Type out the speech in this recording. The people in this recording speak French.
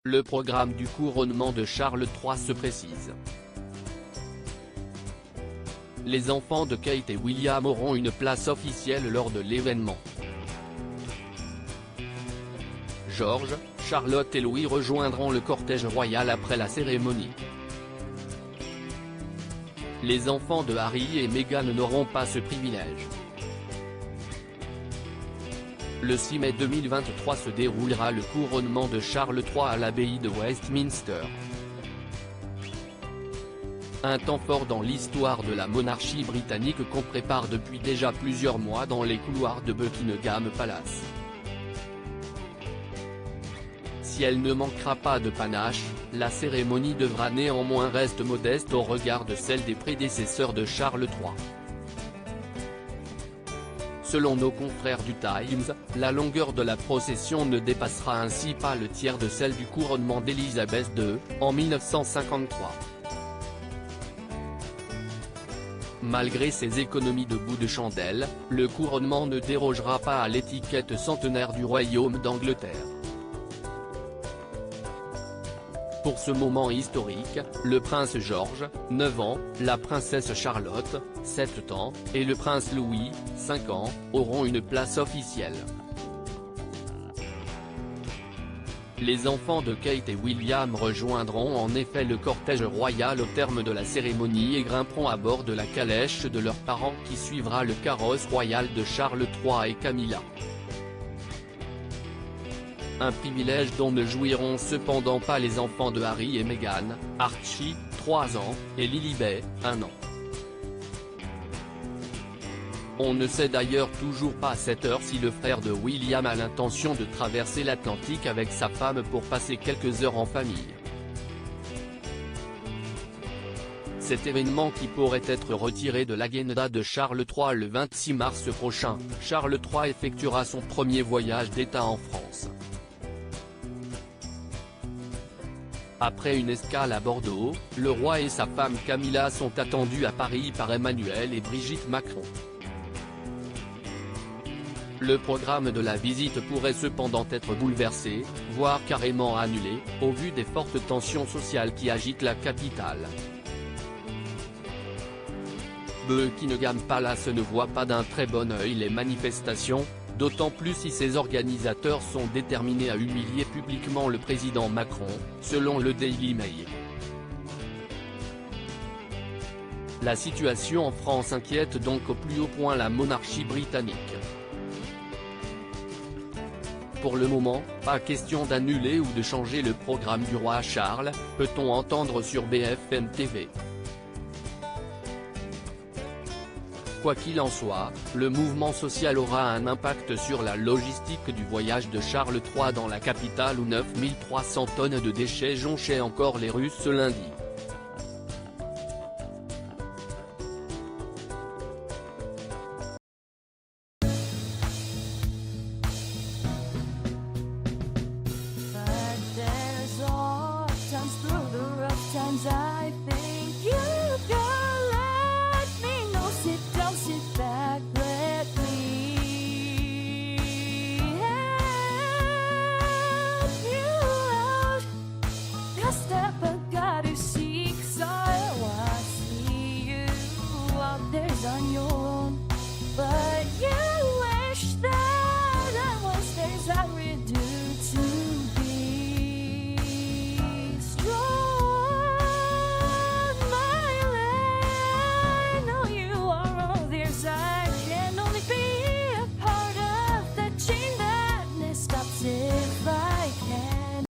Le programme du couronnement de Charles III se précise. Les enfants de Kate et William auront une place officielle lors de l'événement. George, Charlotte et Louis rejoindront le cortège royal après la cérémonie. Les enfants de Harry et Meghan n'auront pas ce privilège. Le 6 mai 2023 se déroulera le couronnement de Charles III à l'abbaye de Westminster. Un temps fort dans l'histoire de la monarchie britannique qu'on prépare depuis déjà plusieurs mois dans les couloirs de Buckingham Palace. Si elle ne manquera pas de panache, la cérémonie devra néanmoins rester modeste au regard de celle des prédécesseurs de Charles III. Selon nos confrères du Times, la longueur de la procession ne dépassera ainsi pas le tiers de celle du couronnement d'Élisabeth II, en 1953. Malgré ses économies de bout de chandelle, le couronnement ne dérogera pas à l'étiquette centenaire du Royaume d'Angleterre. Pour ce moment historique, le prince George, 9 ans, la princesse Charlotte, 7 ans, et le prince Louis, 5 ans, auront une place officielle. Les enfants de Kate et William rejoindront en effet le cortège royal au terme de la cérémonie et grimperont à bord de la calèche de leurs parents qui suivra le carrosse royal de Charles III et Camilla. Un privilège dont ne jouiront cependant pas les enfants de Harry et Meghan, Archie, 3 ans, et Lilibet, 1 an. On ne sait d'ailleurs toujours pas à cette heure si le frère de William a l'intention de traverser l'Atlantique avec sa femme pour passer quelques heures en famille. Cet événement qui pourrait être retiré de l'agenda de Charles III le 26 mars prochain, Charles III effectuera son premier voyage d'État en France. Après une escale à Bordeaux, le roi et sa femme Camilla sont attendus à Paris par Emmanuel et Brigitte Macron. Le programme de la visite pourrait cependant être bouleversé, voire carrément annulé, au vu des fortes tensions sociales qui agitent la capitale. Buckingham Palace ne voit pas d'un très bon œil les manifestations, d'autant plus si ses organisateurs sont déterminés à humilier publiquement le président Macron, selon le Daily Mail. La situation en France inquiète donc au plus haut point la monarchie britannique. Pour le moment, pas question d'annuler ou de changer le programme du roi Charles, peut-on entendre sur BFM TV. Quoi qu'il en soit, le mouvement social aura un impact sur la logistique du voyage de Charles III dans la capitale où 9300 tonnes de déchets jonchaient encore les rues ce lundi.